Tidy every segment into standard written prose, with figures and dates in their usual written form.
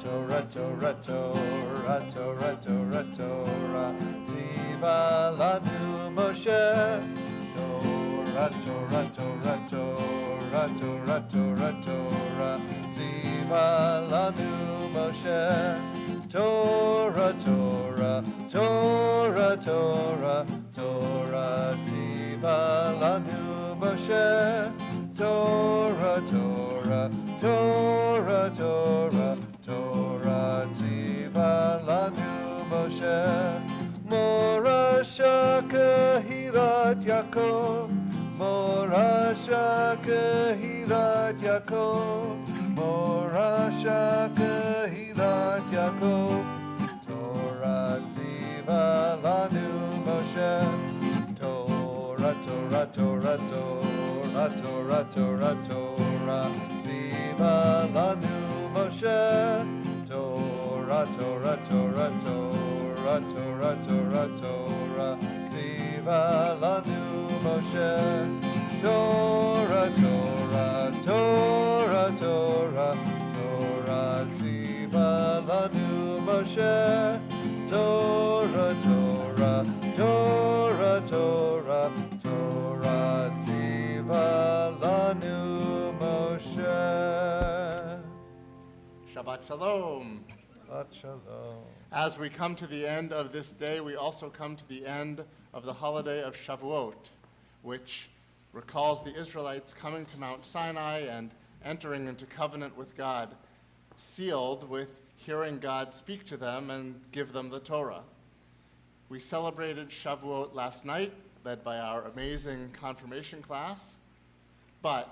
Torah, Torah, Torah, Torah, Torah, Torah, Torah, Tziva lanu Moshe. Torah, Torah, Torah, Torah, Torah, Torah, Torah, Tziva lanu Moshe. Torah, Torah, Torah, Torah, Torah, Tziva lanu Moshe. Torah, Torah, Torah, Torah, Torah, Tziva lanu Moshe. Morasha Kehilat Yaakov, Morasha Kehilat Yaakov, Morasha Kehilat Yaakov. Torah Tziva lanu Moshe. Torah, Torah, Torah, Torah, Torah, Torah, Torah, Tziva lanu Moshe. Torah, Torah, Torah, Torah, Torah, Torah, Torah, Tziva lanu Moshe. Torah, Torah, Torah, Torah, Torah, Tziva lanu Moshe. Torah, Torah, Torah, Torah, Torah, Tziva lanu Moshe. Shabbat Shalom. Shabbat Shalom. As we come to the end of this day, we also come to the end of the holiday of Shavuot, which recalls the Israelites coming to Mount Sinai and entering into covenant with God, sealed with hearing God speak to them and give them the Torah. We celebrated Shavuot last night, led by our amazing confirmation class, but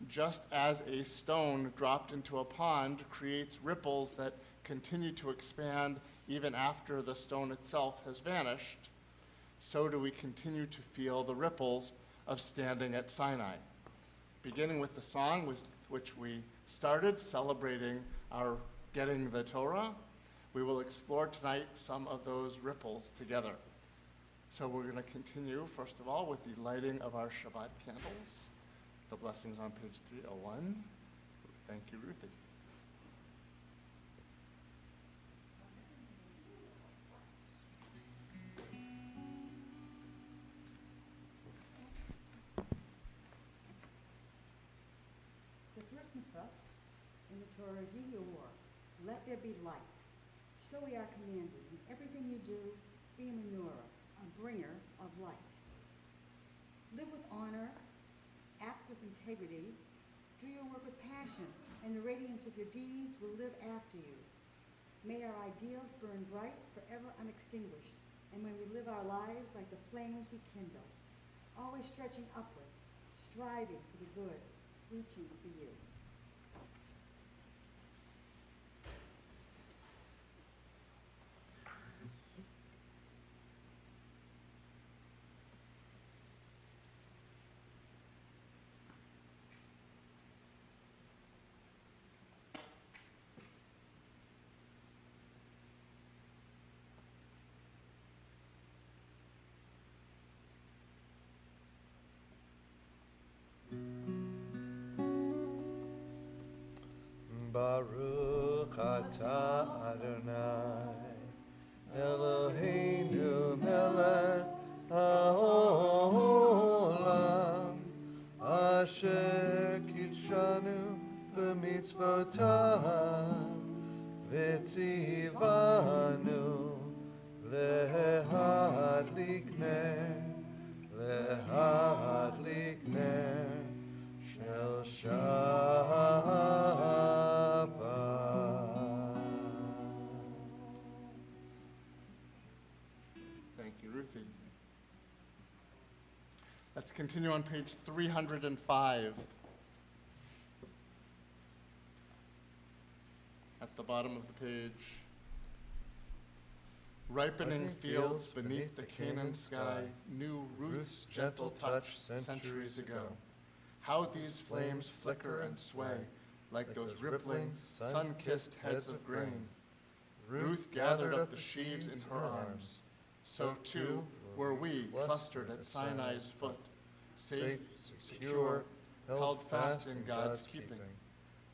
just as a stone dropped into a pond creates ripples that continue to expand even after the stone itself has vanished, so do we continue to feel the ripples of standing at Sinai. Beginning with the song which we started, celebrating our getting the Torah, we will explore tonight some of those ripples together. So we're going to continue, first of all, with the lighting of our Shabbat candles. The blessings on page 301. Thank you, Ruthie. The first mitzvah in the Torah is Yiyor, let there be light. So we are commanded, in everything you do, be a menorah, a bringer of light. Live with honor, act with integrity, do your work with passion, and the radiance of your deeds will live after you. May our ideals burn bright, forever unextinguished, and when we live our lives like the flames we kindle, always stretching upward, striving for the good, reaching for you. Baruch atah Adonai, Eloheinu melech haolam, asher kitshanu b'mitzvotav, v'tzivanu lehadlik ner shel Shabbat. Thank you, Ruthie. Let's continue on page 305. At the bottom of the page. Ripening fields beneath the Canaan sky knew Ruth's gentle touch centuries ago. How these flames flicker and sway like those rippling, sun-kissed heads of grain. Ruth gathered up the sheaves in her arms. So too were we clustered at Sinai's foot, safe, secure, held fast in God's keeping.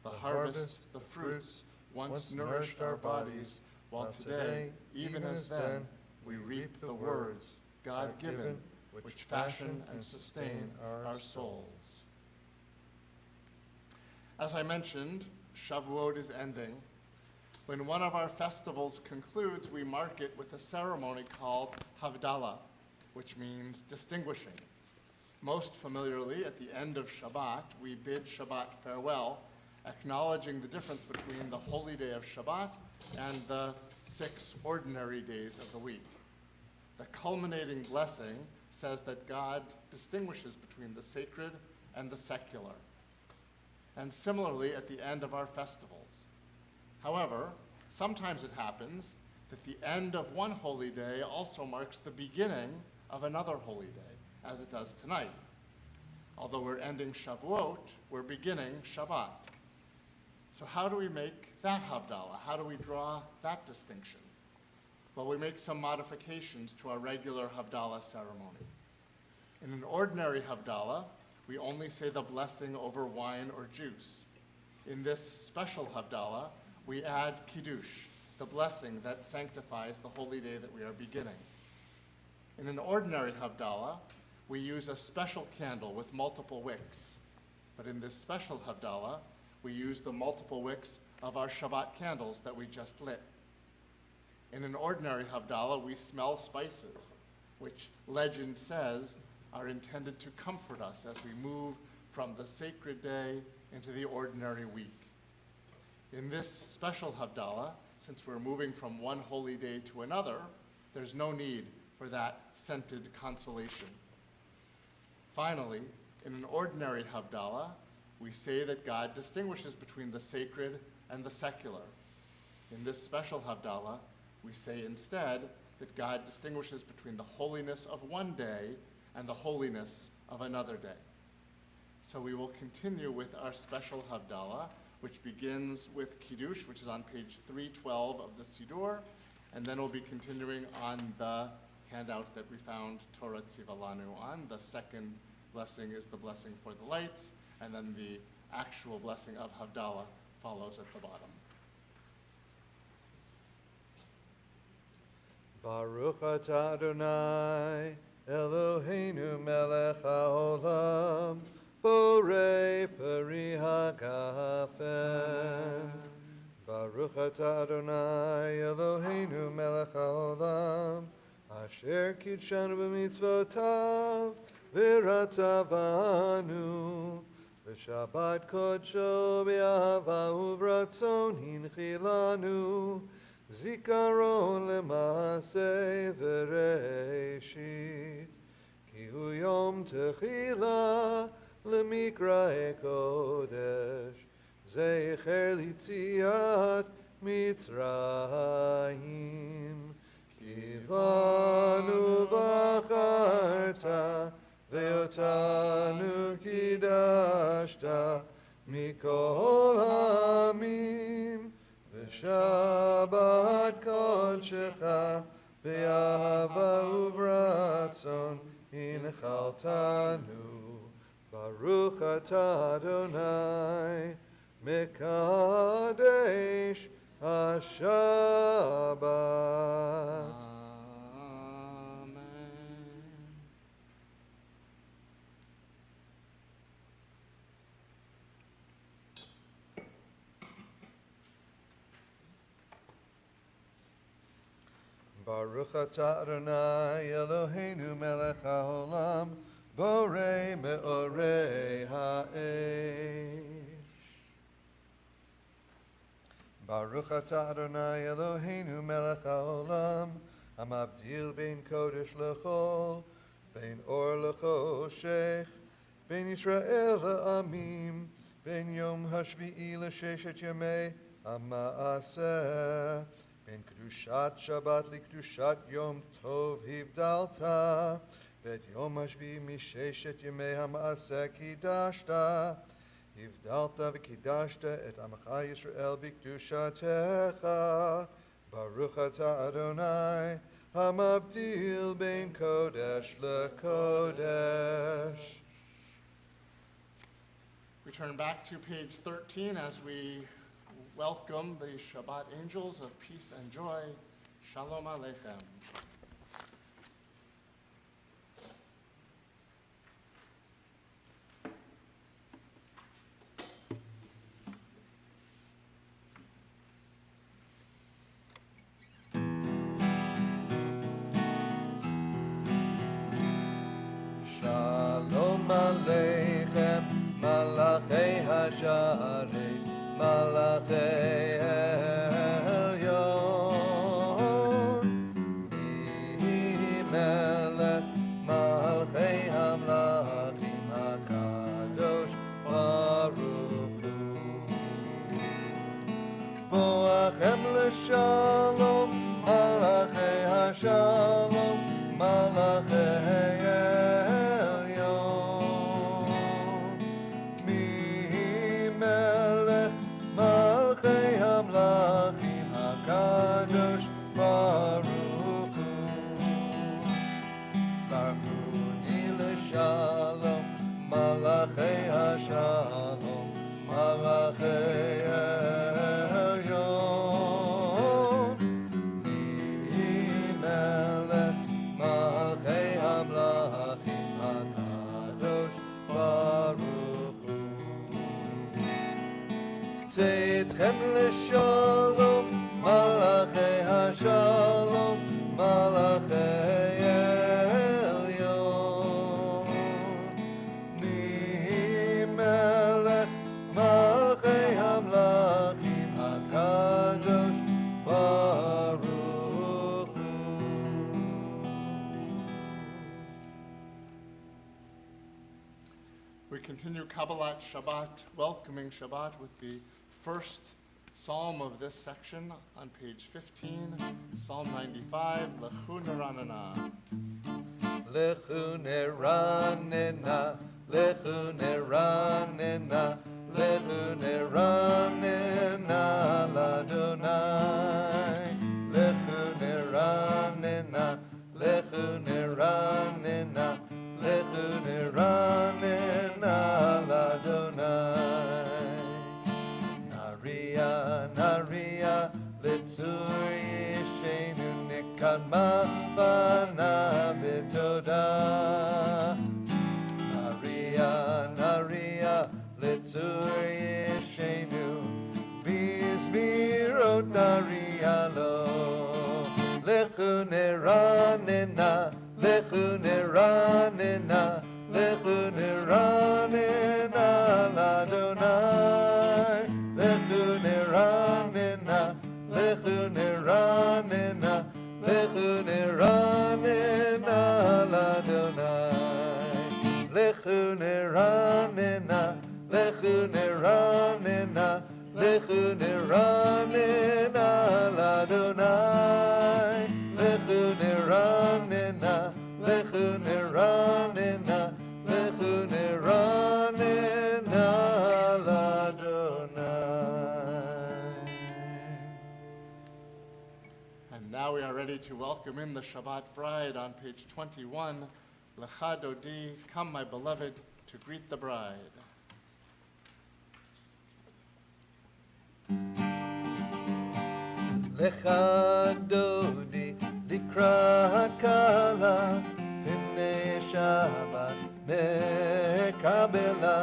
The harvest, the fruits, once nourished our bodies, while today, even as then, we reap the words, God-given, which fashion and sustain our souls. As I mentioned, Shavuot is ending. When one of our festivals concludes, we mark it with a ceremony called Havdalah, which means distinguishing. Most familiarly, at the end of Shabbat, we bid Shabbat farewell, acknowledging the difference between the holy day of Shabbat and the 6 ordinary days of the week. The culminating blessing says that God distinguishes between the sacred and the secular. And similarly, at the end of our festivals. However, sometimes it happens that the end of one holy day also marks the beginning of another holy day, as it does tonight. Although we're ending Shavuot, we're beginning Shabbat. So how do we make that Havdalah? How do we draw that distinction? Well, we make some modifications to our regular Havdalah ceremony. In an ordinary Havdalah, we only say the blessing over wine or juice. In this special Havdalah, we add Kiddush, the blessing that sanctifies the holy day that we are beginning. In an ordinary Havdalah, we use a special candle with multiple wicks. But in this special Havdalah, we use the multiple wicks of our Shabbat candles that we just lit. In an ordinary Havdalah, we smell spices, which legend says are intended to comfort us as we move from the sacred day into the ordinary week. In this special Havdalah, since we're moving from one holy day to another, there's no need for that scented consolation. Finally, in an ordinary Havdalah, we say that God distinguishes between the sacred and the secular. In this special Havdalah, we say instead that God distinguishes between the holiness of one day and the holiness of another day. So we will continue with our special Havdalah, which begins with Kiddush, which is on page 312 of the Siddur, and then we'll be continuing on the handout that we found Torah Tzivalanu on. The second blessing is the blessing for the lights, and then the actual blessing of Havdalah follows at the bottom. Baruch atah Adonai, Eloheinu melech haolam, borei peri hagafen. Baruch atah Adonai, Eloheinu melech haolam, asher kidshanu b'mitzvotav, v'ratzavanu, v'shabbat kodsho b'ahava uvratzon hinchilanu, Zikaron lemase v'reishit, ki hu yom techila lemikra'e kodesh, zecher litziat Mitzrayim, ki banu bacharta, ve'otanu kidashta, mikol hamim, Shabbat kodshecha be'ahava uvratzon hinchaltanu. Baruch atah Adonai mekadesh haShabbat. Baruch atah Adonai Eloheinu melech haolam, borei me'orei ha'esh. Baruch atah Adonai Eloheinu melech haolam, hamabdil bein kodesh lechol, bein or lechoshech, bein Yisrael le'amim, bein yom hashvi'i l'sheshet yamei ha'ma'aseh, Ben Kedushat Shabbat LiKedushat Yom Tov Hivdalta, Bet Yom HaShvi Misheshet Yemei HaMaaseh Kidashta, Hivdalta v'Kidashta et Amcha Yisrael b'Kedushatecha, Baruch atah Adonai, HaMavdil Ben Kodesh LeKodesh. We turn back to page 13 as we welcome the Shabbat angels of peace and joy. Shalom Aleichem. Shalom Aleichem, Malachei Hasharei, Malachei Elyon. Mihi Melech, Malchei Hamlachim HaKadosh Baruch Hu. Boachem l'shalom, Malachei Hashalom, Malachei Kadosh Baruch Hu. Barkuni l'shalom, Malachei Hashalom, Malachei Elyon. Mihi Melech, Malchei Hamlachim HaKadosh Baruch Hu. Tzedchem l'shalom, Malachei Hashalom, Malachei Elyon. Mihi Melech, Malchei Hamlachim HaKadosh Baruch Hu. We continue Kabbalat Shabbat, welcoming Shabbat with the first psalm of this section on page 15, Psalm 95, Lechu Neranena. Lechu Neranena, Lechu Neranena, Lechu Neranena l'Adonai. Lechu Neranena, Lechu Neranena, Lechu Neranena l'Adonai. Naria, Litzur Yishenu Nikadma Fana B'toda. Naria, Litzur Yishenu Bizmirot Naria Lo. Lechu Neranena, Lechu Neranena, Lechu Neranena l'Adonai. Lechu Neranena, Lechu Neranena, Lechu Neranena l'Adonai. Lechu Neranena, Lechu Neranena, Lechu Neranena l'Adonai. Lechu Neranena, Lechu Neranena, Lechu Neranena l'Adonai. And now we are ready to welcome in the Shabbat bride on page 21, Lecha Dodi, come my beloved, to greet the bride. Lecha Dodi, Likrat Kala, B'nei Shabbat Mekabela.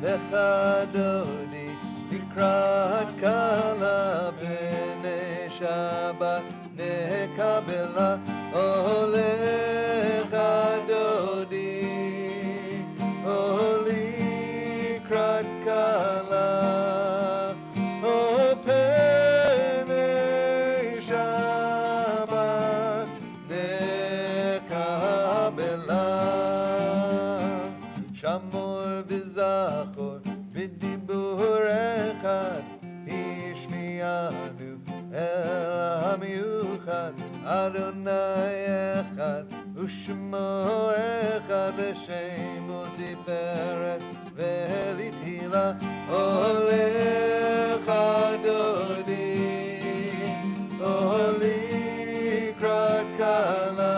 Lecha Dodi, Likrat Kala, B'nei Shabbat Mekabela. Oh, Lecha Dodi, oh, Likrat Kala, oh, Penei Shabbat Mekabela. Shamor v'zachor b'dibur echad, Ishmianu el hamiuchad. Adonai echad u'shmo echad, L'shem u'tiferet ve'litila. Olecha Dodi, Likrat Kala,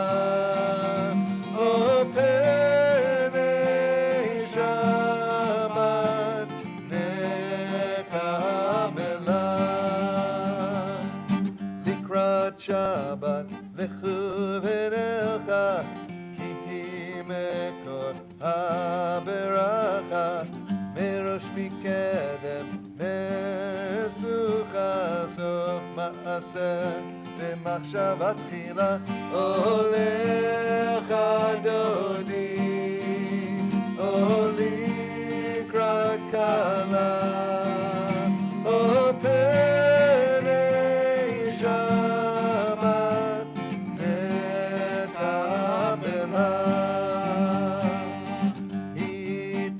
oh, Penei Shabbat Mekabela. Shabbat lechu v'nelcha ki hi mekor haberacha merosh mikedem nesucha sof ma'aseh v'machshavat tchila olecha dodi oli krat kala o penei Shabbat nekabela hitoreri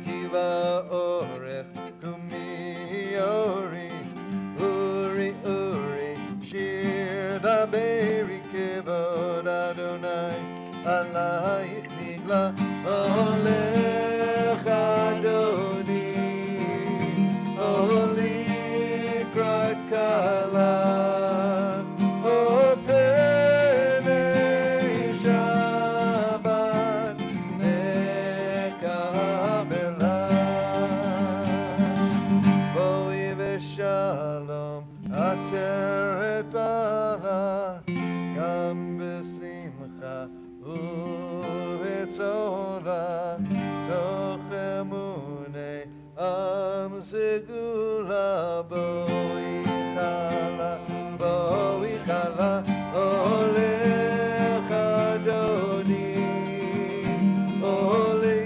kiva orech kumiori uri shir daberi kevod Adonai alayich nigla olecha dodi oli krat kala o penei Shabbat nekabela boi v'shalom ateret bala gam b'simcha uvetzora toch emunei am segula boi chala olecha dodi oli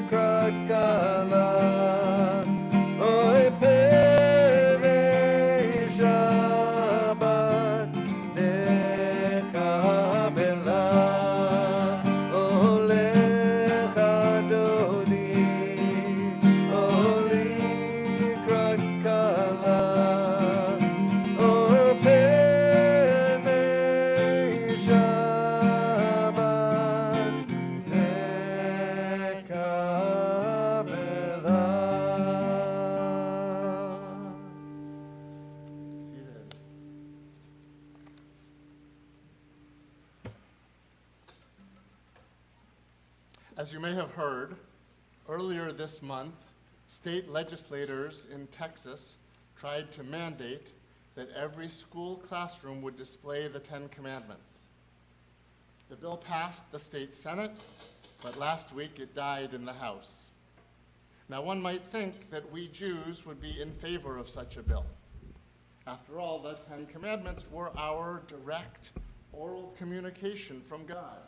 krat kala oy penei Shabbat nekabela olecha dodi oli krat kala o penei Shabbat nekabela. Seated. As you may have heard, earlier this month, state legislators in Texas tried to mandate that every school classroom would display the Ten Commandments. The bill passed the state Senate, but last week it died in the House. Now, one might think that we Jews would be in favor of such a bill. After all, the Ten Commandments were our direct oral communication from God.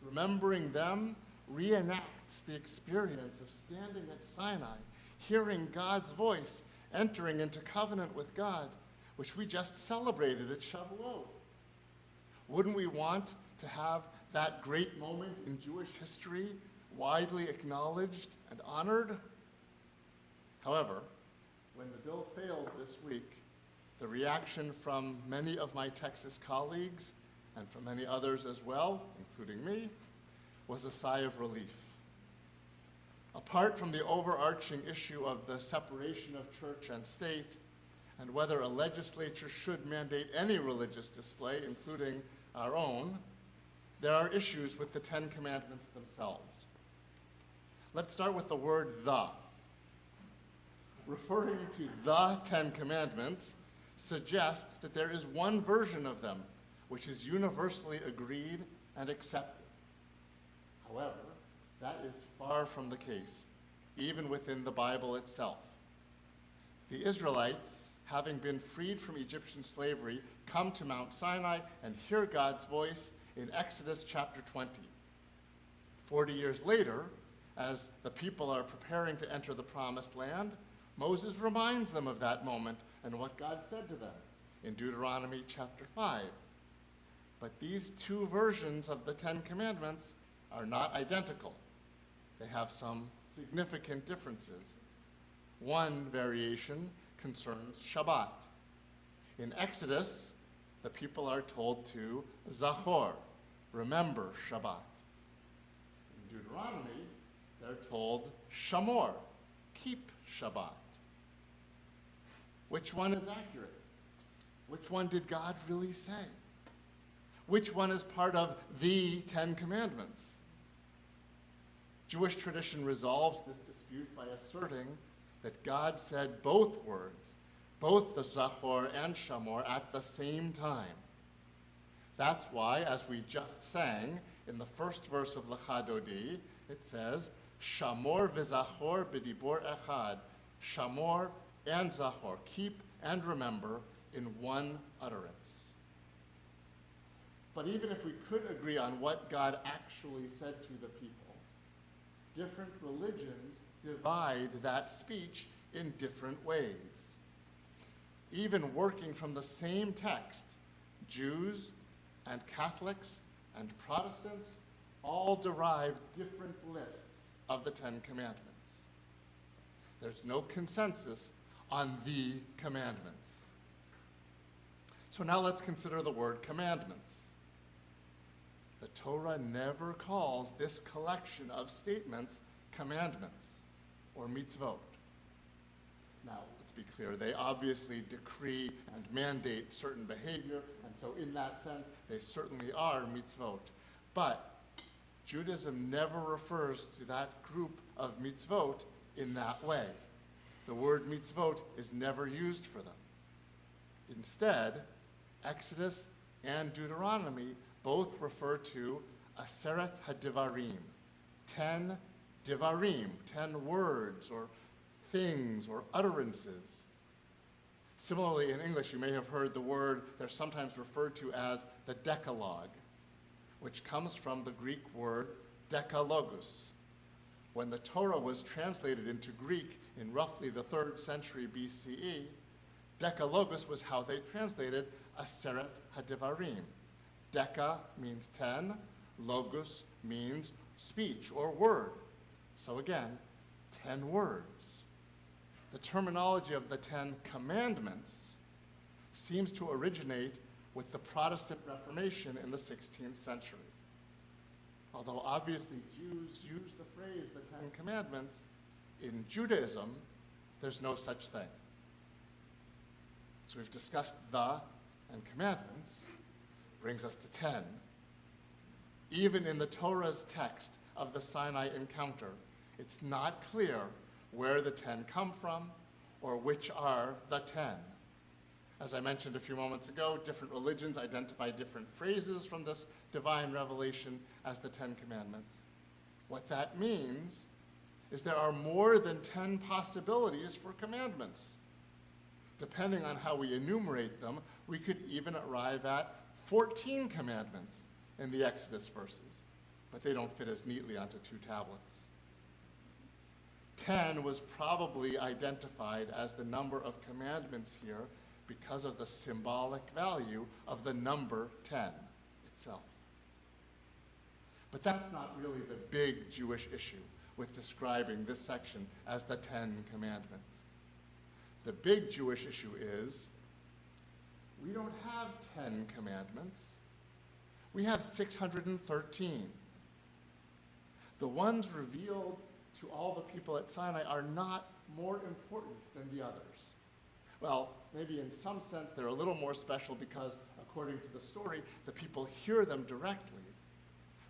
Remembering them reenacts the experience of standing at Sinai, hearing God's voice, entering into covenant with God, which we just celebrated at Shavuot. Wouldn't we want to have that great moment in Jewish history widely acknowledged and honored? However, when the bill failed this week, the reaction from many of my Texas colleagues, and from many others as well, including me, was a sigh of relief. Apart from the overarching issue of the separation of church and state, and whether a legislature should mandate any religious display, including our own, there are issues with the Ten Commandments themselves. Let's start with the word "the." Referring to the Ten Commandments suggests that there is one version of them which is universally agreed and accepted. However, that is far from the case, even within the Bible itself. The Israelites, having been freed from Egyptian slavery, come to Mount Sinai and hear God's voice in Exodus chapter 20. 40 years later, as the people are preparing to enter the promised land, Moses reminds them of that moment and what God said to them in Deuteronomy chapter 5. But these two versions of the Ten Commandments are not identical. They have some significant differences. One variation concerns Shabbat. In Exodus, the people are told to Zachor, remember Shabbat. In Deuteronomy, they're told Shamor, keep Shabbat. Which one is accurate? Which one did God really say? Which one is part of the Ten Commandments? Jewish tradition resolves this dispute by asserting that God said both words both the Zachor and Shamor at the same time. That's why, as we just sang in the first verse of Lecha Dodi, it says, Shamor v'Zachor b'dibor echad. Shamor and Zachor, keep and remember in one utterance. But even if we could agree on what God actually said to the people, different religions divide that speech in different ways. Even working from the same text, Jews and Catholics and Protestants all derive different lists of the Ten Commandments. There's no consensus on the commandments. So now let's consider the word commandments. The Torah never calls this collection of statements commandments or mitzvot. Now, let's be clear, they obviously decree and mandate certain behavior, and so in that sense, they certainly are mitzvot. But Judaism never refers to that group of mitzvot in that way. The word mitzvot is never used for them. Instead, Exodus and Deuteronomy both refer to Aseret HaDivarim, 10 divarim, 10 words or things or utterances. Similarly, in English, you may have heard the word they're sometimes referred to as the Decalogue, which comes from the Greek word dekalogos. When the Torah was translated into Greek in roughly the 3rd century BCE, Decalogos was how they translated Aseret HaDivarim. Deca means 10, logos means speech or word. So again, 10 words. The terminology of the 10 Commandments seems to originate with the Protestant Reformation in the 16th century. Although obviously Jews use the phrase the 10 Commandments, in Judaism, there's no such thing. So we've discussed the and commandments, brings us to 10. Even in the Torah's text of the Sinai encounter, it's not clear where the 10 come from or which are the 10. As I mentioned a few moments ago, different religions identify different phrases from this divine revelation as the 10 Commandments. What that means is there are more than 10 possibilities for commandments. Depending on how we enumerate them, we could even arrive at 14 commandments in the Exodus verses, but they don't fit as neatly onto 2 tablets. 10 was probably identified as the number of commandments here because of the symbolic value of the number 10 itself. But that's not really the big Jewish issue with describing this section as the 10 Commandments. The big Jewish issue is we don't have 10 commandments. We have 613. The ones revealed to all the people at Sinai are not more important than the others. Well, maybe in some sense they're a little more special because, according to the story, the people hear them directly,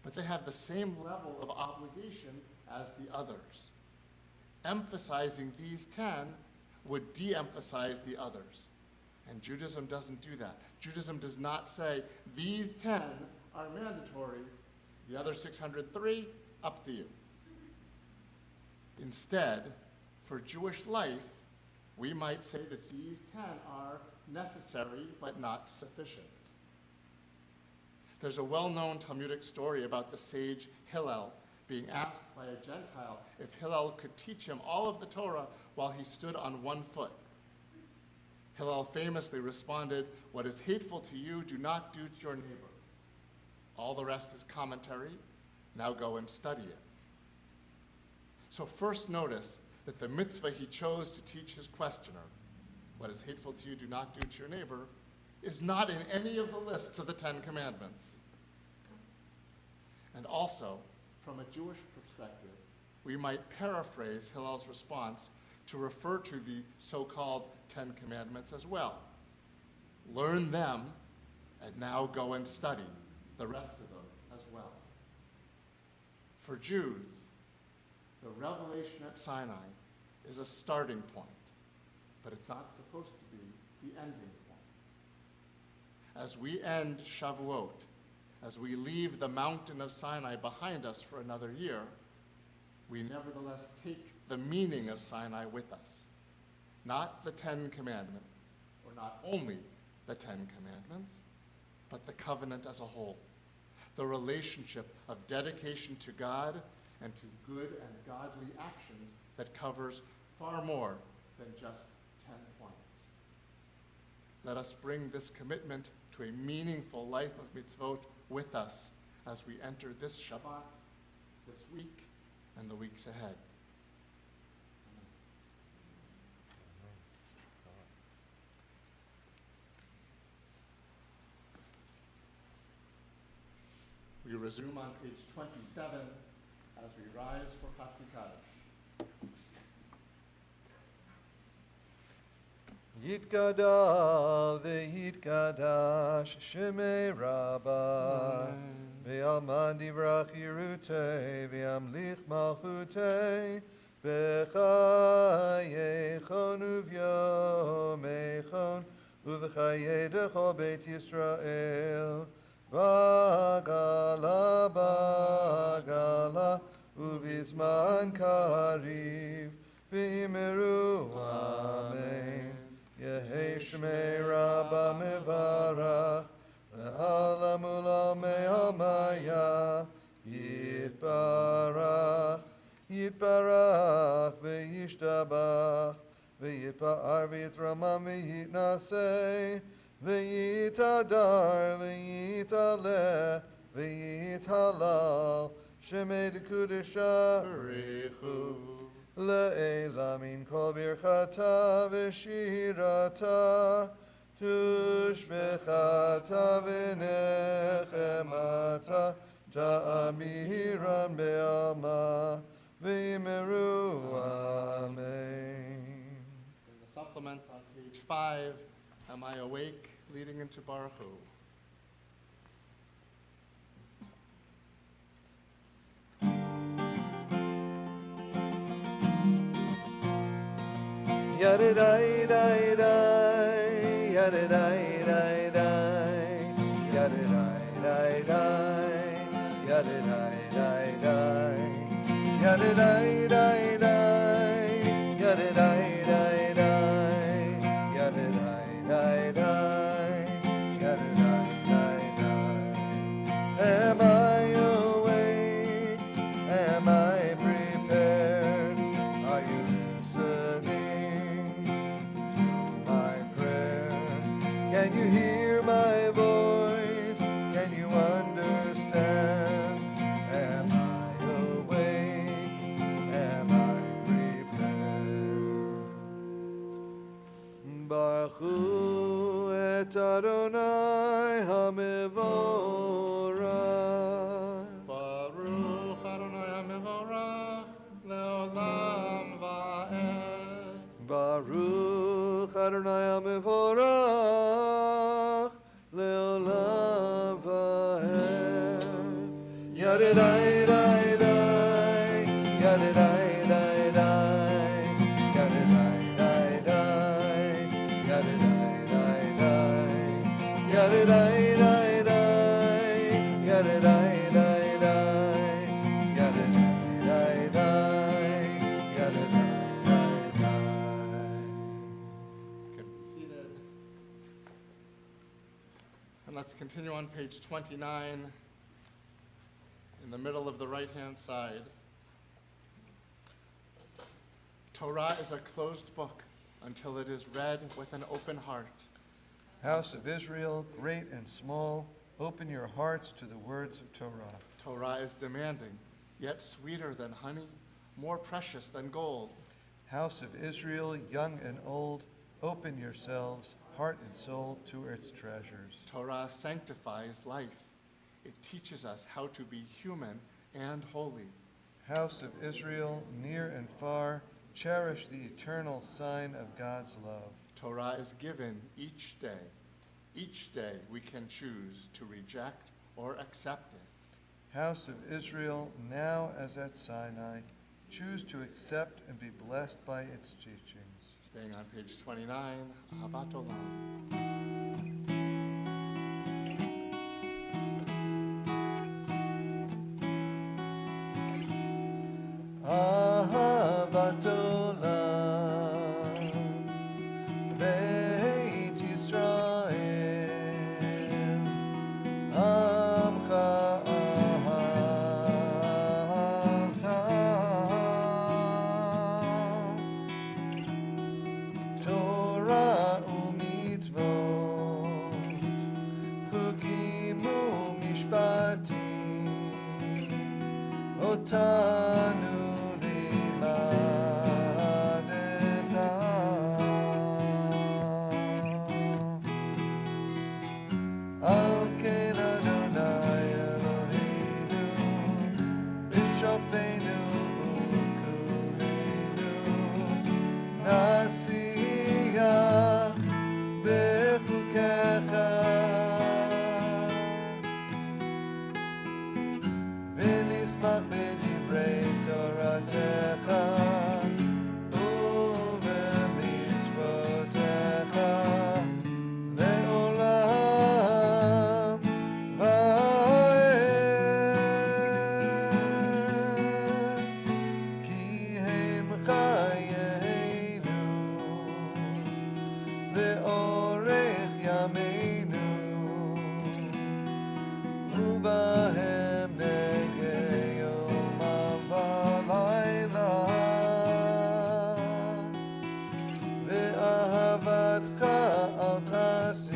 but they have the same level of obligation as the others. Emphasizing these 10 would de-emphasize the others. And Judaism doesn't do that. Judaism does not say, these 10 are mandatory, the other 603, up to you. Instead, for Jewish life, we might say that these 10 are necessary but not sufficient. There's a well-known Talmudic story about the sage Hillel being asked by a Gentile if Hillel could teach him all of the Torah while he stood on one foot. Hillel famously responded, "What is hateful to you, do not do to your neighbor." All the rest is commentary. Now go and study it. So first notice that the mitzvah he chose to teach his questioner, "What is hateful to you, do not do to your neighbor," is not in any of the lists of the 10 Commandments. And also, from a Jewish perspective, we might paraphrase Hillel's response to refer to the so-called 10 Commandments as well. Learn them, and now go and study the rest of them as well. For Jews, the revelation at Sinai is a starting point. but it's not supposed to be the ending point. As we end Shavuot, as we leave the mountain of Sinai behind us for another year, we nevertheless take the meaning of Sinai with us. Not the 10 Commandments, or not only the 10 Commandments, but the covenant as a whole. The relationship of dedication to God and to good and godly actions that covers far more than just 10 points. Let us bring this commitment to a meaningful life of mitzvot with us as we enter this Shabbat, this week, and the weeks ahead. We resume on page 27 as we rise for Chatzi Kaddish. Yitgadal ve'yitgadash Shemei Rabbah ve'alman divrach yirutei ve'amlich malchutei b'chayechon uvyomechon uv'chayei decho beit Yisrael Bagala, bagala, uvizman kariv, v'imeru, amen. Yehei shmei rabba mevarach, le'ala mula me'amaya, yitbarach, yitbarach, ve'yishtabach, ve'yitba'ar v'yitramam ve'yitnaseh, V'yitadar, v'yitaleh, v'yitalal, Shemei d'Kudesha, B'richu, Le'ela min kol birchata v'shirata, Tushbechata v'nechemata, Ta'amiran be'alma, v'yimeru, amen. In the supplement on page 5, Am I Awake? Leading into Baruch Hu. Yadidai-dai-dai, yadidai-dai-dai, yadidai-dai-dai, yadidai-dai-dai, yadidai-dai-dai, yadidai-dai-dai, yadidai-dai-dai. Am I awake? Am I prepared? Are you listening to my prayer? Can you hear my voice? Can you understand? Am I awake? Am I prepared? Baruch Hu et Adonai HaMevorach. Baruch Adonai HaMevorach le'olam va'ed. Baruch Adonai HaMevorach le'olam va'ed. Yadidai-dai-dai, yadidai-dai-dai, yadidai-dai-dai, yadidai-dai-dai, yadidai-dai-dai, yadidai-dai-dai, yadidai-dai-dai, yadidai-dai-dai. Can be seated. And let's continue on page 29, in the middle of the right-hand side. Torah is a closed book until it is read with an open heart. House of Israel, great and small, open your hearts to the words of Torah. Torah is demanding, yet sweeter than honey, more precious than gold. House of Israel, young and old, open yourselves, heart and soul, to its treasures. Torah sanctifies life. It teaches us how to be human and holy. House of Israel, near and far, cherish the eternal sign of God's love. Torah is given each day. Each day we can choose to reject or accept it. House of Israel, now as at Sinai, choose to accept and be blessed by its teachings. Staying on page 29, Ahavat Olam. אהבת עולם, בית ישראל, עמך אהבת, תורה ומצוות, חוקים ומשפטים, אותנו על כן אדוני אלוהינו, בשופטנו ובקומנו, נשיח בחוקיך, ונשמח בדברי תורתך, ובמצוותיך, לעולם ועד. כי הם חיינו ואורך ימינו, ובהם נגע יומם ולילה, ואהבתך אל תסיר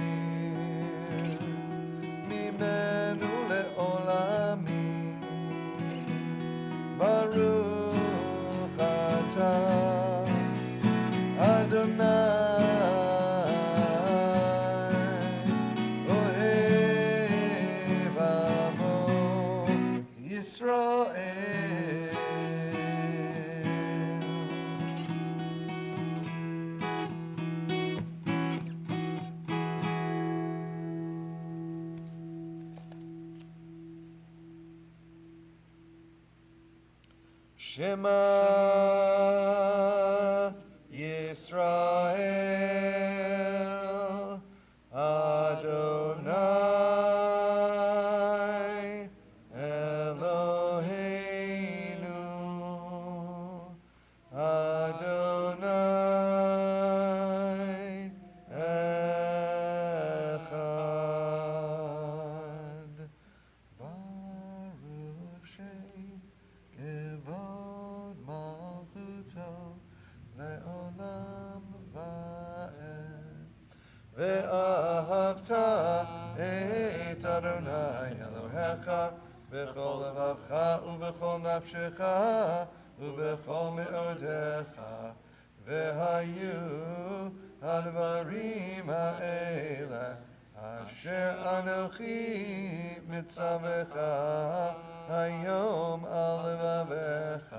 ממנו לעולמים. ברוך אתה אדוני אוהב עמו ישראל. Shema Yisrael, Adonai Eloheinu, Adonai Echad. Baruch Shem Kevod Malchuto Le'olam Va'ed. Ve'ahavta et Adonai Elohecha b'chol levavcha u'b'chol nafshecha u'b'chol me'odecha. Ve'hayu הדברים האלה אשר אנוכי מצווך היום על לבביך,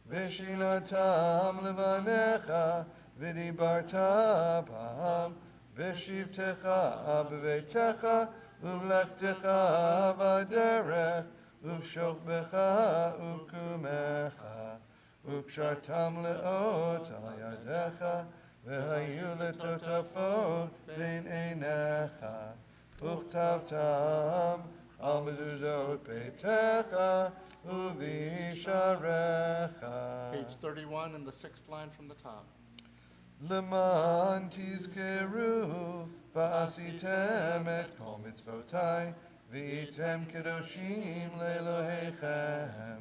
ושינתם לבניך, ודיברת בם, בשבתך בביתך, ובלכתך בדרך, ובשוכבך ובקומך, וקשרתם לאות על ידיך, והיו לטוטפות בין עיניך, וכתבתם על מזוזות ביתך ובישעריך. Page 31 and the sixth line from the top. למען תזכרו ועשיתם את כל מצוותיי, והייתם קדושים לאלוהיכם.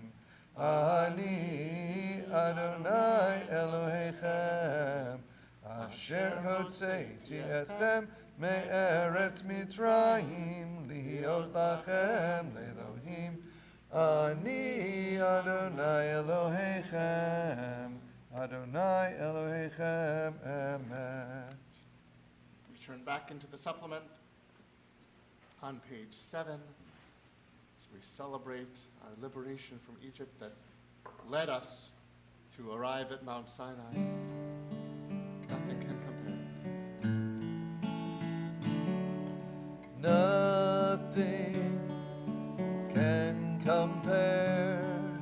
אני אדוני אלוהיכם, אשר הוצאתי אתכם מארץ מצרים, להיות לכם לאלוהים. אני אדוני אלוהיכם, אדוני אלוהיכם אמת. We turn back into the supplement on page 7 as we celebrate our liberation from Egypt that led us to arrive at Mount Sinai. Nothing can compare. Nothing can compare,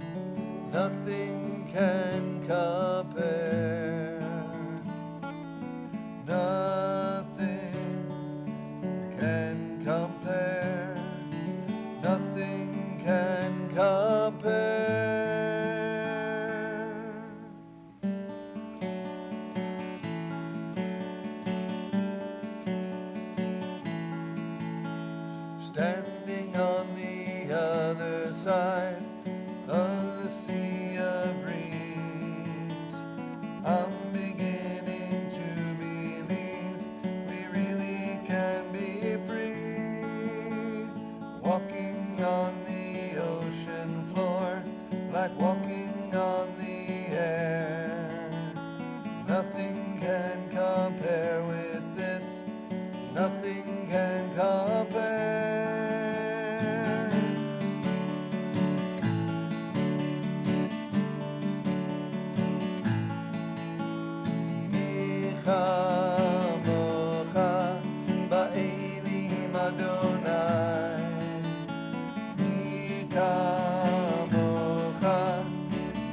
nothing can compare. standing on the other side of the sea of reeds. I'm beginning to believe we really can be free, walking on the ocean floor like walking on the air. Nothing can compare with this, nothing can compare. Chamocha ba'elim Adonai, mi kamocha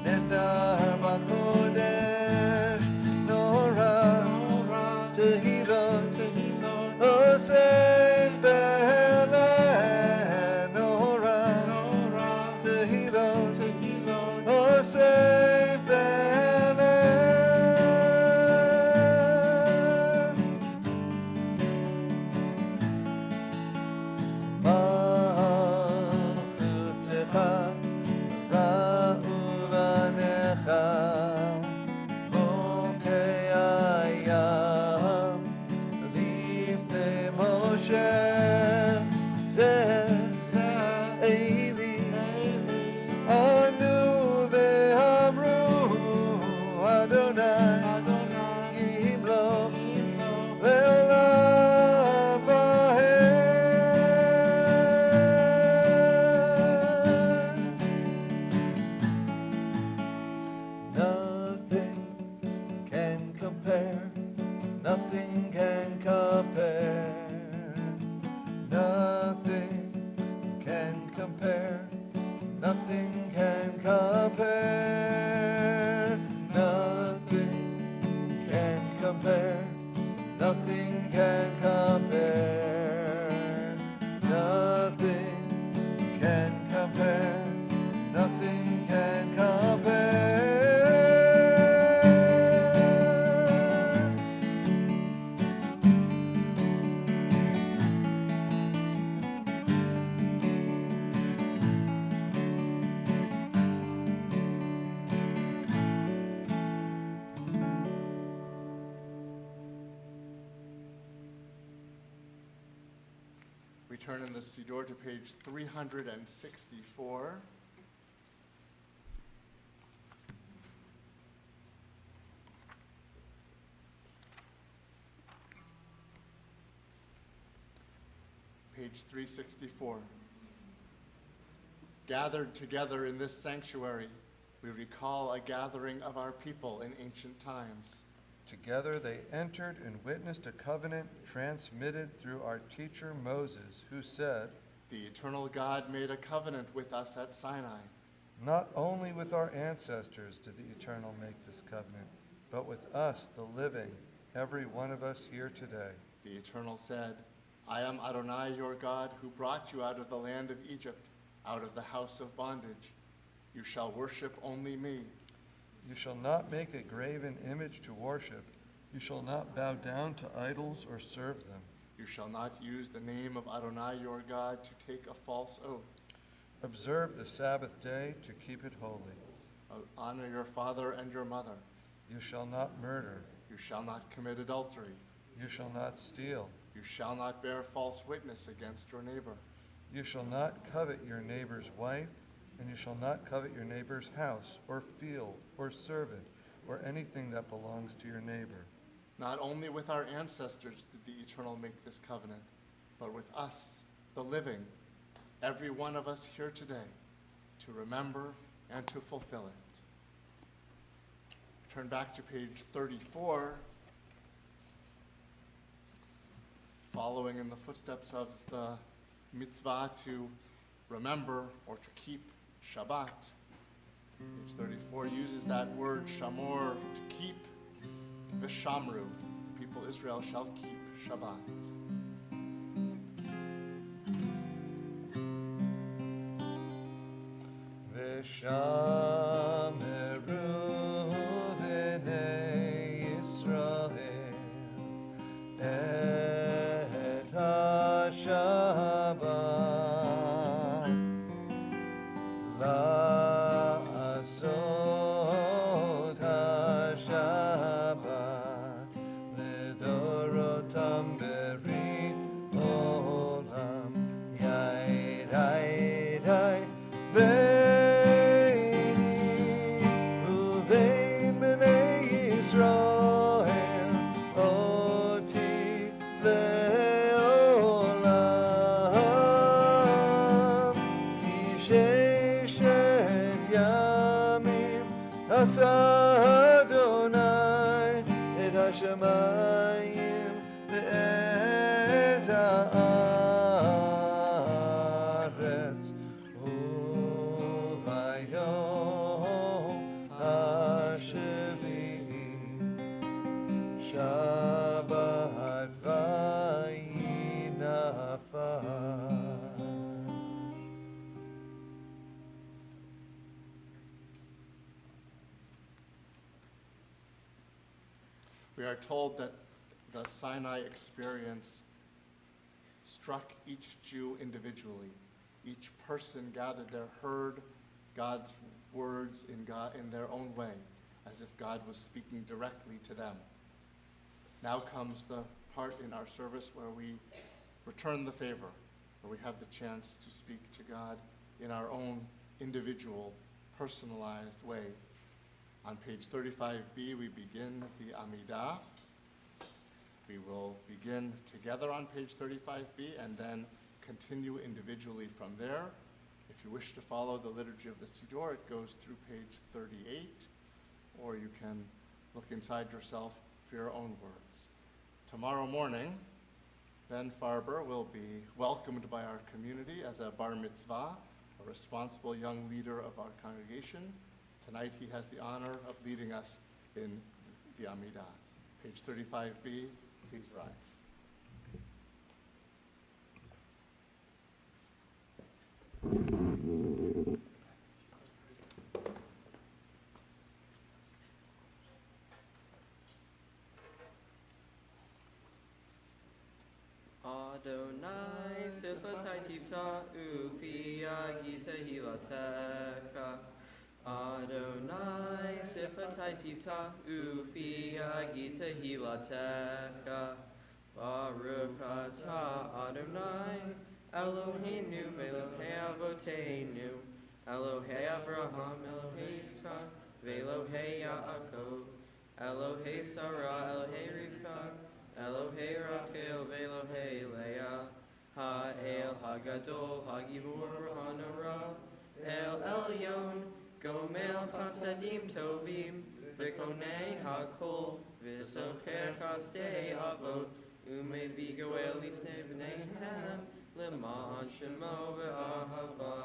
nedar b'kodesh, Nora tehilot osen be'elen, Nora tehilot osen be'elen. Nothing can compare. Nothing can compare. Nothing can compare. Nothing can compare. Nothing can compare. Nothing can compare. Nothing can compare. We turn in the Siddur to page 364. Page 364. Gathered together in this sanctuary, we recall a gathering of our people in ancient times. Together they entered and witnessed a covenant transmitted through our teacher Moses, who said, The eternal God made a covenant with us at Sinai. Not only with our ancestors did the Eternal make this covenant, but with us, the living, every one of us here today. The Eternal said, I am Adonai your God, who brought you out of the land of Egypt, out of the house of bondage. You shall worship only me. You shall not make a graven image to worship. You shall not bow down to idols or serve them. You shall not use the name of Adonai your God to take a false oath. Observe the Sabbath day to keep it holy. Honor your father and your mother. You shall not murder. You shall not commit adultery. You shall not steal. You shall not bear false witness against your neighbor. You shall not covet your neighbor's wife, and you shall not covet your neighbor's house, or field, or servant, or anything that belongs to your neighbor. Not only with our ancestors did the Eternal make this covenant, but with us, the living, every one of us here today, to remember and to fulfill it. Turn back to page 34. Following in the footsteps of the mitzvah to remember or to keep Shabbat. Page 34 uses that word shamor, to keep, v'shamru. The people Israel shall keep Shabbat. V'shameru v'nei Yisrael et ha-Shabbat לעולם, כי ששת ימים עשה אדוני את השמיים ואת הארץ, וביום השביעי שבת וינפש. We are told that the Sinai experience struck each Jew individually. Each person gathered there, heard God's words in their own way, as if God was speaking directly to them. Now comes the part in our service where we return the favor, where we have the chance to speak to God in our own individual, personalized ways. On page 35b, we begin the Amidah. We will begin together on page 35b and then continue individually from there. If you wish to follow the liturgy of the Siddur, it goes through page 38, or you can look inside yourself for your own words. Tomorrow morning, Ben Farber will be welcomed by our community as a bar mitzvah, a responsible young leader of our congregation. Tonight he has the honor of leading us in the Amidah. Page 35b, please rise. Adonai sifatai tivta ufi agita hilatecha. Adonai sifatai tivta ufi agita hilatecha. Baruch atah Adonai Eloheinu ve'Elohei avoteinu Elohei Avraham Elohei Yitzchak ve'Elohei Yaakov Elohei Sarah Elohei Rivka Elohei Rachel ve'Elohei Leah Ha'el Hagadol Hagibur Hanara El Elyon Gomel Chasadim Tovim V'Konei Hakol V'Zocher Chasdei Avot Umevi Goel Lifnei B'neihem L'ma'an Shemo V'Ahava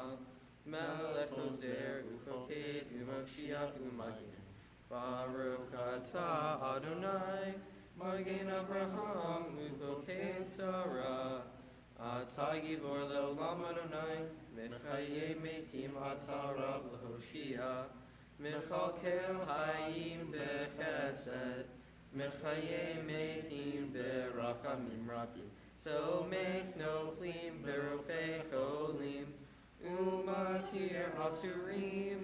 Melech Ozer Ufoked U'Moshiach U'Magin Baruch Atah Adonai Magen Avraham Ufoked Sarah Atah Gibor Le'olam Adonai Mechayei Metim Atah Rab L'Hoshia Mechalkel Hayim B'Chesed Mechayei Metim B'Rachamim Rabim So make Noflim V'Rofei Cholim Umatir Asurim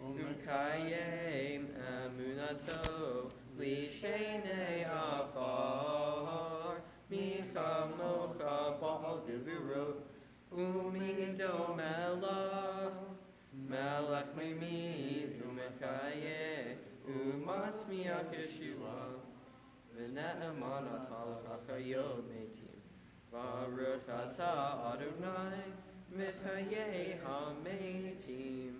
Umkayem Emunato Lishenei Afar Michamocha Baal Gevurot Umido Melach Melach Memid Umechayeh Umasmiach Yeshua V'ne'eman atalach achayot metim Baruch atah Adonai Mechayei hametim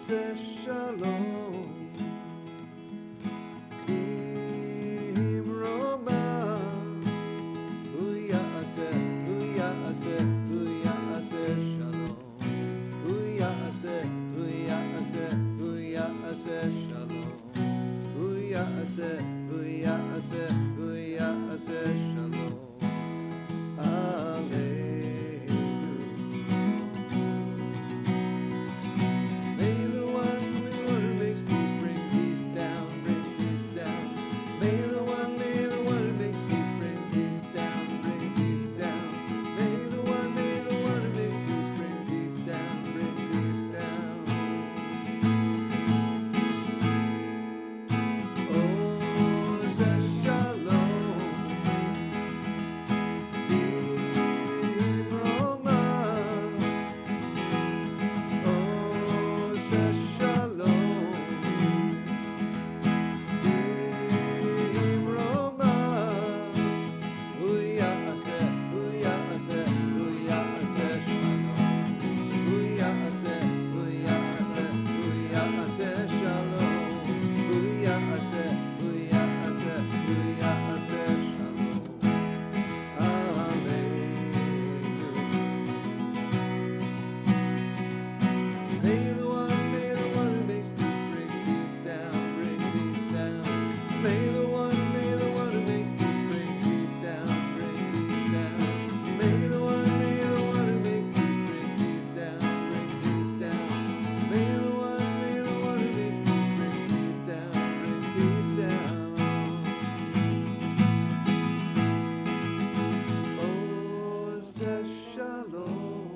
עושה שלום במרומה, הוא יעשה שלום, הוא יעשה שלום, הוא יעשה שלום עלינו. May the one who makes peace bring peace down, bring peace down. May the one who makes peace bring peace down, bring peace down. May the one who makes peace bring peace down, bring peace down. Oh, say shalom, Roma. Oh, say shalom, Roma. Hu ya'aseh shalom. Hu ya'aseh shalom. Hu ya'aseh shalom. Aleinu. May the one who makes peace bring peace down, bring peace down. May the one who makes peace bring peace down, bring peace down. May the one who makes peace bring peace down, bring peace down. May the one who makes peace bring peace down, bring peace down. Oh, say shalom.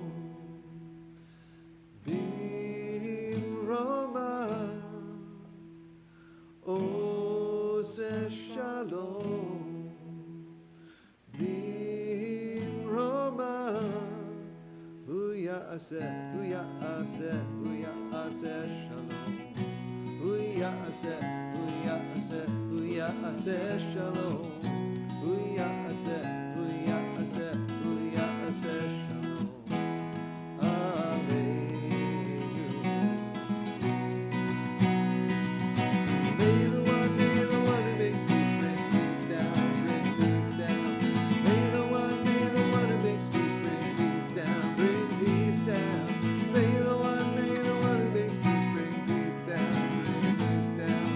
Roma, oh, say shalom. Roma, hu ya'aseh shalom. Hu ya'aseh shalom. Hu ya'aseh shalom. Aleinu. May the one who makes peace bring peace down, bring peace down. May the one who makes peace bring peace down, bring peace down. May the one who makes peace bring peace down, bring peace down.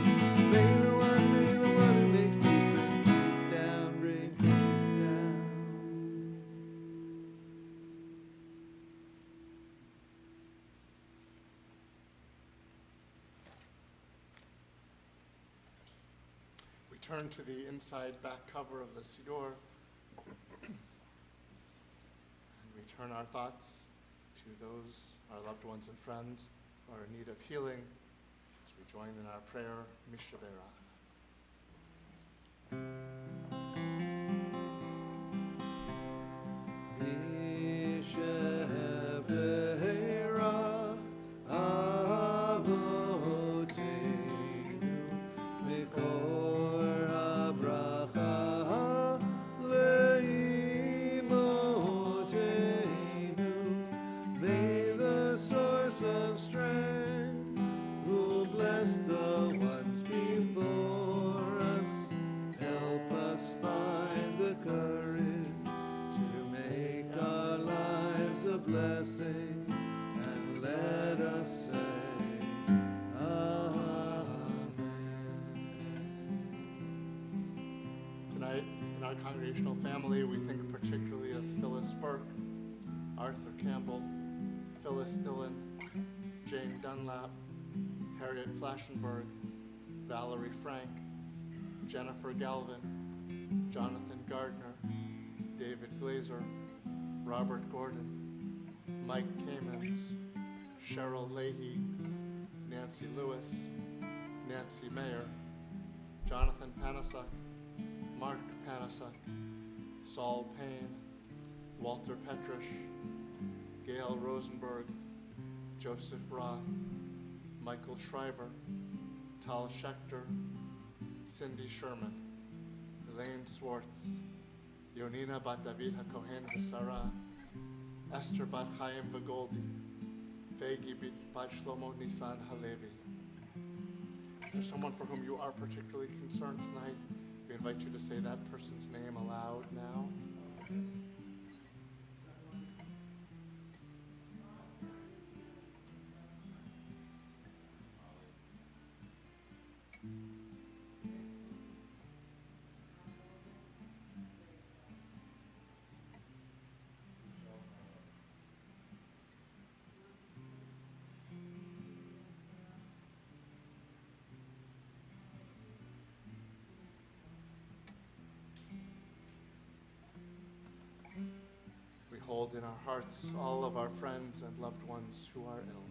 May the one who makes peace bring peace down, bring peace down. We turn to the inside back cover of the Siddur, and we turn our thoughts to those, our loved ones and friends, who are in need of healing, as we join in our prayer, Mishabera. Mishabera avoteinu mikor habracha leimoteinu. May the source of strength, who bless the ones before us, help us find the courage to make our lives a blessing, and let us say Amen. Tonight, in our congregational family, we think particularly of Phyllis Burke, Arthur Campbell, Phyllis Dillon, Jane Dunlap, Harriet Flashenberg, Valerie Frank, Jennifer Galvin, Jonathan Gardner, David Glazer, Robert Gordon, Mike Kamens, Cheryl Leahy, Nancy Lewis, Nancy Mayer, Jonathan Panasuk, Mark Panasuk, Saul Payne, Walter Petrish, Gail Rosenberg, Joseph Roth, Michael Schreiber, Tal Schechter, Cindy Sherman, Elaine Swartz, Yonina Bat David HaKohen V'Sarah, Esther Bat Chaim Vigoldi, Fegi Bat Shlomo Nisan Halevi. If there's someone for whom you are particularly concerned tonight, we invite you to say that person's name aloud now. We hold in our hearts all of our friends and loved ones who are ill.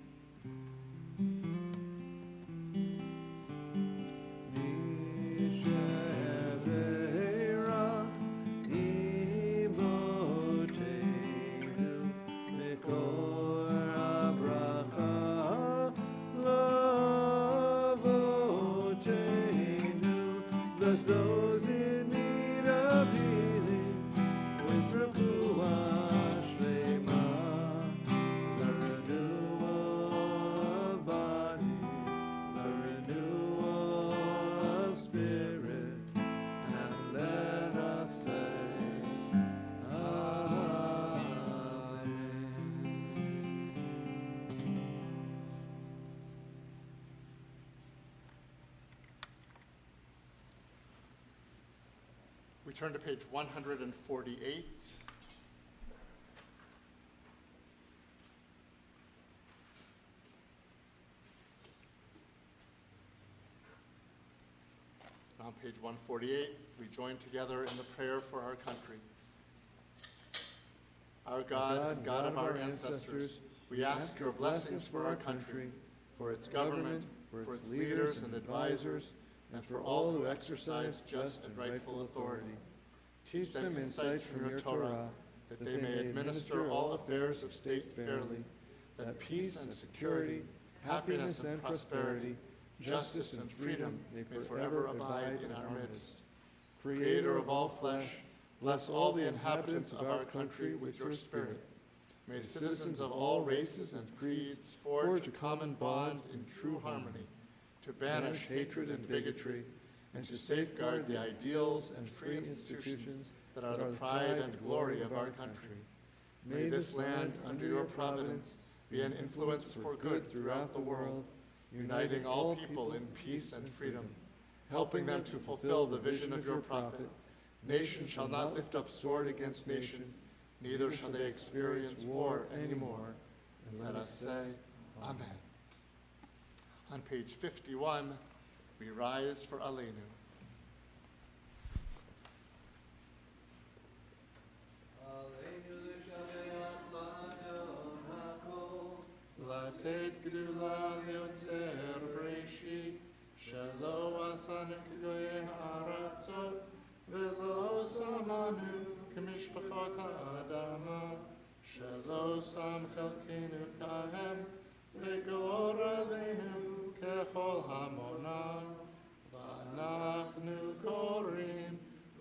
Bless those in need of healing with refuah shlema, the renewal of body, the renewal of spirit, and let us say, Amen. We turn to page 148. On page 148, we join together in the prayer for our country. Our God and God of our ancestors, we ask your blessings for our country, for its government, for its leaders and advisors, and for all who exercise just and rightful authority. Teach them insights from your Torah, that they may administer all affairs of state fairly, that peace and security, happiness and prosperity, justice and freedom may forever abide in our midst. Creator of all flesh, bless all the inhabitants of our country with your spirit. May citizens of all races and creeds forge a common bond in true harmony, to banish hatred and bigotry, and to safeguard the ideals and free institutions that are the pride and glory of our country. May this land, under your providence, be an influence for good throughout the world, uniting all people in peace and freedom, helping them to fulfill the vision of your prophet. Nation shall not lift up sword against nation, neither shall they experience war anymore. And let us say, Amen. On page 51, we rise for Aleinu. Latet gdula liotzer breishi, shelo asanek goye haratzot, velo samanu k'mishpachot ha'adama, shelo sam chelkenu kahem, v'gor aleinu kechol hamona, v'anachnu korim,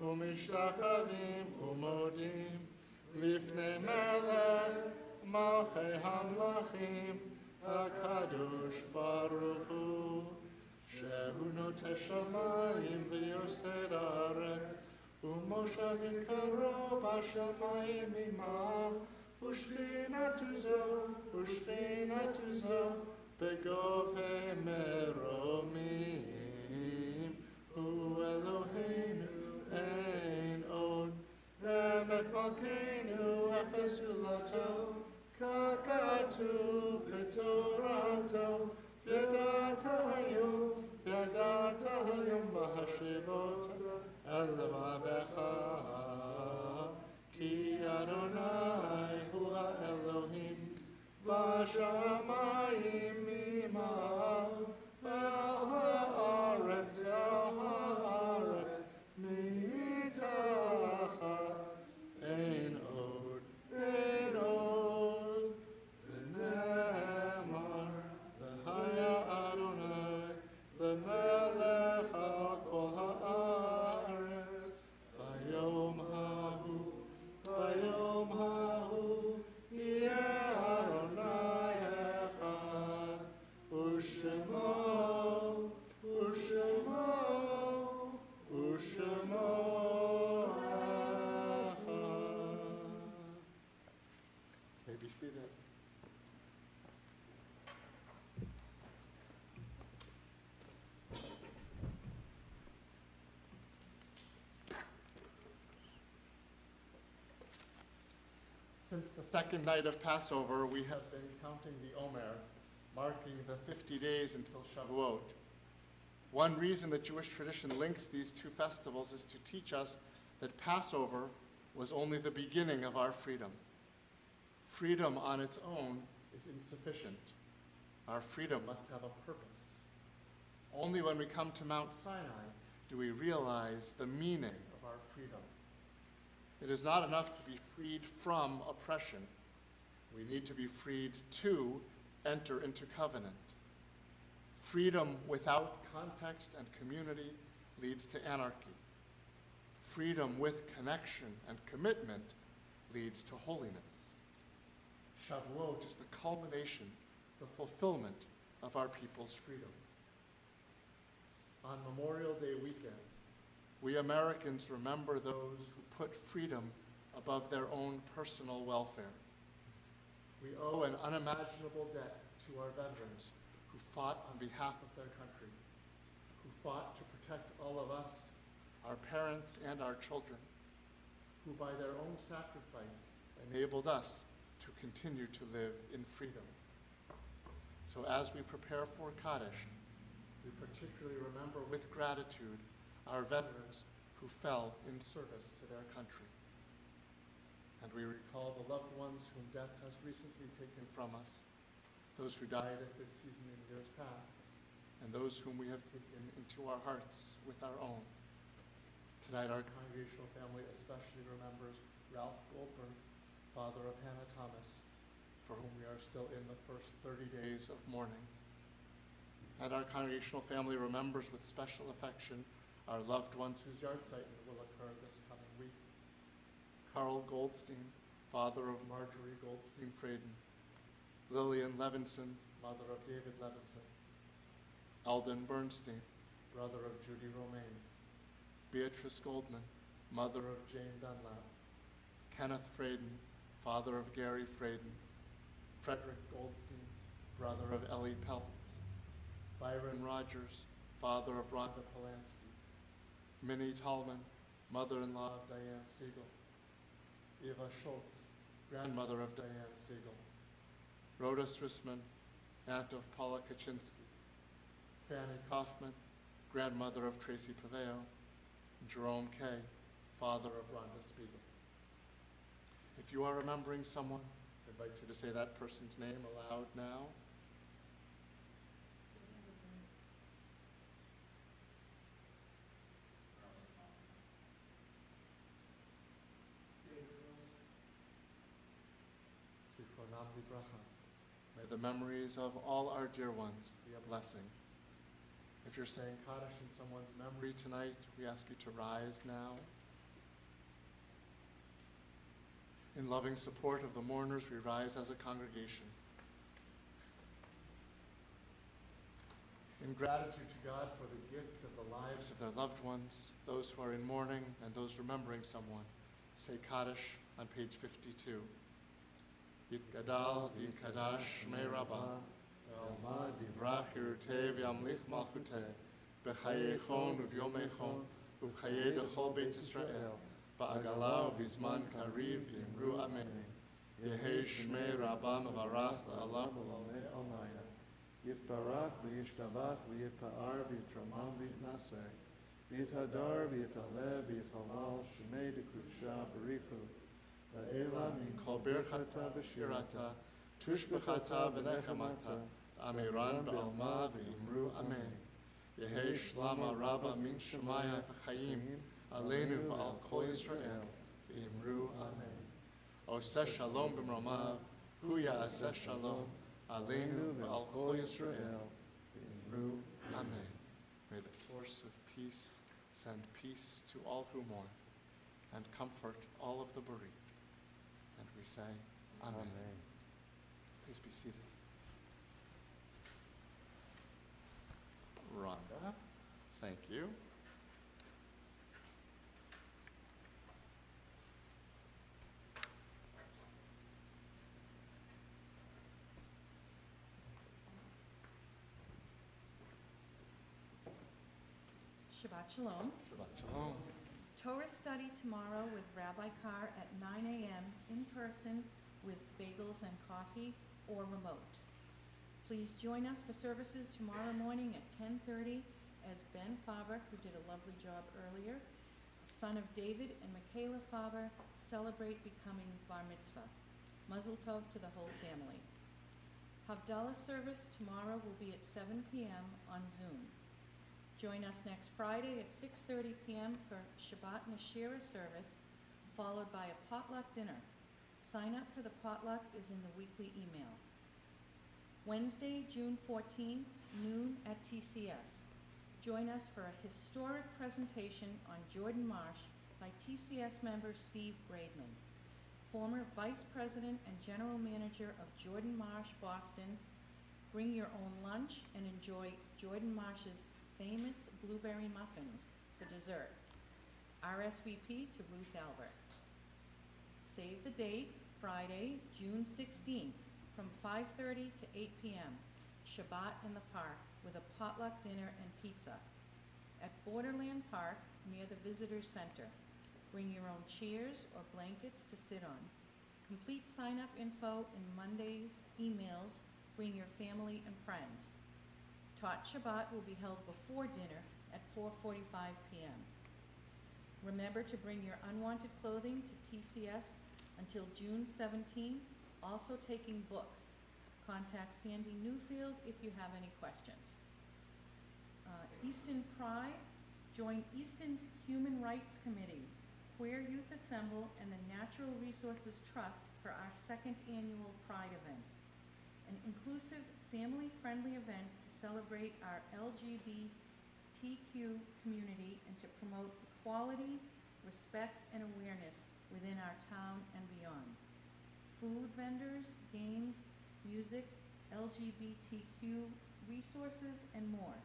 u'mishtachavim u'modim, lifnei melech, Malchei Hamlachim, HaKadosh Baruch Hu, Shehu Noteh Shamayim v'Yosed Haaretz, U'moshav Yikaro b'Shamayim Ima, U'shchinatu zo, Begovei Meromim, Hu Eloheinu ein od, Emet Malkeinu Efesu Lato, Kakatu v'Torato, V'yadata hayom b'hashivot el levavecha, Ki Adonai hu ha'Elohim, b'shamayim imah, v'ha'aretz mitachat, ein od, v'nemar, v'haya Ushemo, Ushemo, Ushemo. May be seated. Since the second night of Passover, we have been counting the Omer, marking the 50 days until Shavuot. One reason that Jewish tradition links these two festivals is to teach us that Passover was only the beginning of our freedom. Freedom on its own is insufficient. Our freedom must have a purpose. Only when we come to Mount Sinai do we realize the meaning of our freedom. It is not enough to be freed from oppression. We need to be freed to enter into covenant. Freedom without context and community leads to anarchy. Freedom with connection and commitment leads to holiness. Shavuot is the culmination, the fulfillment of our people's freedom. On Memorial Day weekend, we Americans remember those who put freedom above their own personal welfare. We owe an unimaginable debt to our veterans who fought on behalf of their country, who fought to protect all of us, our parents and our children, who by their own sacrifice enabled us to continue to live in freedom. So as we prepare for Kaddish, we particularly remember with gratitude our veterans who fell in service to their country. And we recall the loved ones whom death has recently taken from us, those who died at this season in years past, and those whom we have taken into our hearts with our own. Tonight our congregational family especially remembers Ralph Goldberg, father of Hannah Thomas, for whom we are still in the first 30 days of mourning. And our congregational family remembers with special affection our loved ones whose yahrzeit will occur this coming week. Carl Goldstein, father of Marjorie Goldstein-Freyden, Lillian Levinson, mother of David Levinson, Alden Bernstein, brother of Judy Romaine, Beatrice Goldman, mother of Jane Dunlap, Kenneth Freyden, father of Gary Freyden, Frederick Goldstein, brother of Ellie Peltz, Byron Rogers, father of Rhonda Polanski, Minnie Tallman, mother-in-law of Diane Siegel, Eva Schultz, grandmother of Diane Siegel, Rhoda Swissman, aunt of Paula Kaczynski, Fanny Kaufman, grandmother of Tracy Paveo, and Jerome Kay, father of Rhonda Spiegel. If you are remembering someone, I invite you to say that person's name aloud now. May the memories of all our dear ones be a blessing. If you're saying Kaddish in someone's memory tonight, we ask you to rise now. In loving support of the mourners, we rise as a congregation. In gratitude to God for the gift of the lives of their loved ones, those who are in mourning and those remembering someone, say Kaddish on page 52. Yitgadal v'yitkadash shmei Rabbah, Elma divrach yiruteh v'yamlich malchuteh, b'chayeichon u'vyomeichon, u'v'chayei dechol Beit Yisrael, ba'agala u'vizman kariv v'imru amen. Yehei shmei Rabbah mevarach la'alam u'lalei almaya. Yitbarak v'yishtabach v'yitpa'ar v'yitramam v'yitnaseh, v'yithadar v'yitaleh v'yithalal shmei dekudshah barichu. La'ela min kol birchata v'shirata, tushbechata v'nechamata, amiran b'alma v'imru amen. Yehei shlama rabba min shemaya v'chayim, aleinu v'al kol Yisrael, v'imru amen. Oseh shalom b'mromav, hu ya'aseh shalom, aleinu v'al kol Yisrael, v'imru amen. May the force of peace send peace to all who mourn, and comfort all of the bereaved. And we say, Amen. Please be seated. Shabbat Shalom. Shabbat Shalom. Torah study tomorrow with Rabbi Carr at 9 a.m. in person with bagels and coffee or remote. Please join us for services tomorrow morning at 10:30 as Ben Faber, who did a lovely job earlier, son of David and Michaela Faber, celebrate becoming bar mitzvah. Mazel tov to the whole family. Havdalah service tomorrow will be at 7 p.m. on Zoom. Join us next Friday at 6:30 p.m. for Shabbat Nashira service, followed by a potluck dinner. Sign up for the potluck is in the weekly email. Wednesday, June 14th, noon at TCS. Join us for a historic presentation on Jordan Marsh by TCS member Steve Braidman, former Vice President and General Manager of Jordan Marsh, Boston. Bring your own lunch and enjoy Jordan Marsh's famous blueberry muffins for dessert. RSVP to Ruth Albert. Save the date, Friday, June 16th, from 5:30 to 8 p.m. Shabbat in the park with a potluck dinner and pizza. At Borderland Park, near the Visitor Center. Bring your own chairs or blankets to sit on. Complete sign-up info in Monday's emails. Bring your family and friends. Tot Shabbat will be held before dinner at 4:45 p.m. Remember to bring your unwanted clothing to TCS until June 17th, also taking books. Contact Sandy Newfield if you have any questions. Easton Pride, join Easton's Human Rights Committee, Queer Youth Assemble, and the Natural Resources Trust for our second annual Pride event. An inclusive, family-friendly event to celebrate our LGBTQ community and to promote equality, respect, and awareness within our town and beyond. Food vendors, games, music, LGBTQ resources, and more.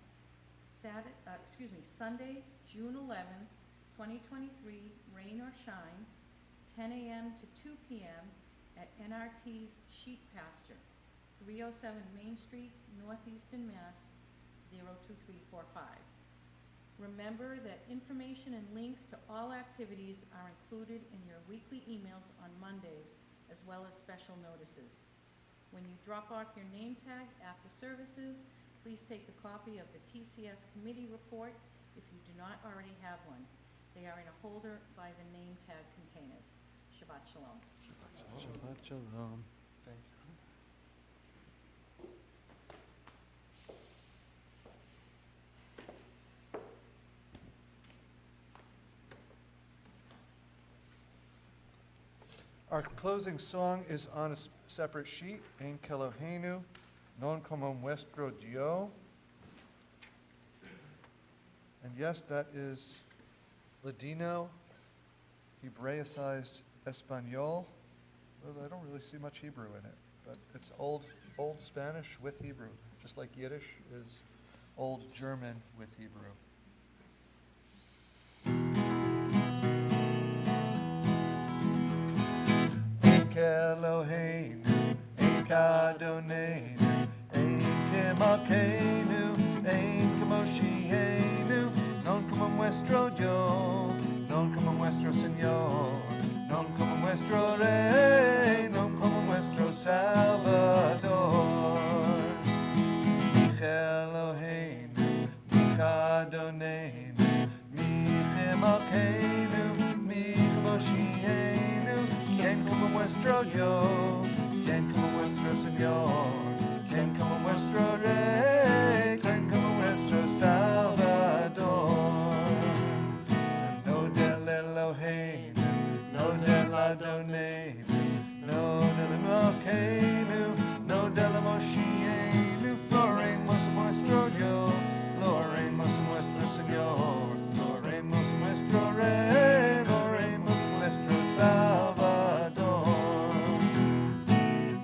Sunday, June 11th, 2023, rain or shine, 10 a.m. to 2 p.m. at NRT's Sheep Pasture, 307 Main Street, Northeastern Mass, 02345. Remember that information and links to all activities are included in your weekly emails on Mondays, as well as special notices. When you drop off your name tag after services, please take a copy of the TCS committee report if you do not already have one. They are in a holder by the name tag containers. Shabbat Shalom. Shabbat Shalom. Shabbat Shalom. Thank you. Our closing song is on a separate sheet, Ein Kelohenu, Non como nuestro Dios. And yes, that is Ladino, Hebraicized Espanol. Though I don't really see much Hebrew in it, but it's old Spanish with Hebrew, just like Yiddish is old German with Hebrew. Eloheinu, Adonenu, Ein Malkeinu, Ein Moshienu, non como nuestro Dios, non como nuestro Señor, non como nuestro Rey, non como nuestro Salvador. Eloheinu, Adonenu, Malkeinu, Moshienu, quien como nuestro Dios, quien como nuestro Señor, quien como nuestro Rey, quien como nuestro Salvador. No del Eloheinu, no del Adonenu, no del Malkeinu, no del Moshienu, lo oremos nuestro Dios, lo oremos nuestro Señor, lo oremos nuestro Rey, lo oremos nuestro Salvador.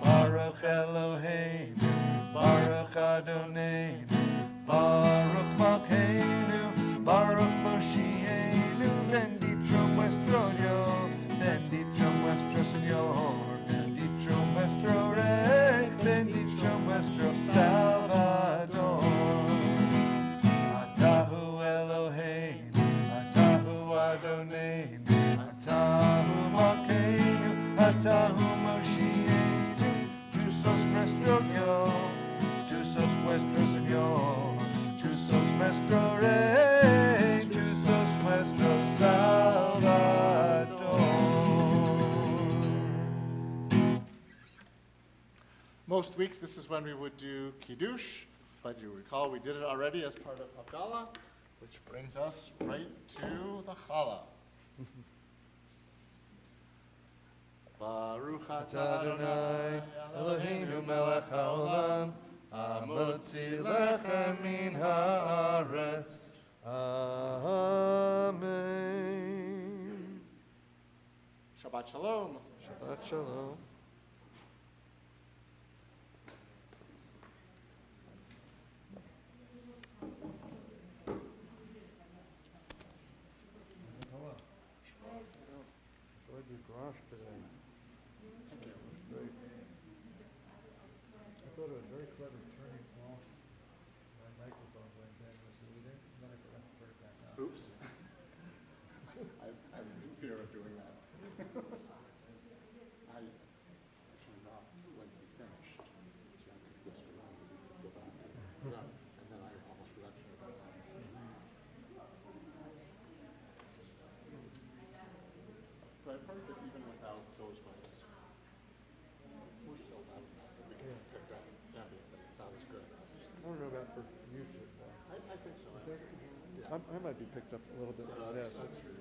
Baruch Eloheinu, Baruch Adonenu, Baruch Malkeinu, Baruch Moshienu, bendito nuestro Dios, bendito nuestro Señor, bendito nuestro Rey, bendito nuestro Salvador. Atahu Eloheinu, weeks, this is when we would do Kiddush, but you recall we did it already as part of Havdalah, which brings us right to the Challah. Baruch atah Adonai Eloheinu melech haolam, hamotzi lechem min haaretz. Amen. Shabbat shalom. Shabbat shalom. Enjoyed your gosh today. Thank you. Great. I thought it was very clever turning off my microphone when Ben was leading, and then I forgot to turn it back on. Oops. I was in fear of doing that. I turned off when he finished, so I could whisper around and go back. Yeah, and then I almost forgot to turn it back on. But I've heard that even without those buttons, we're still loud enough that we can pick up ambient, but it sounds good. I don't know about for YouTube, though. I think so. I might be picked up a little bit from this. That's true.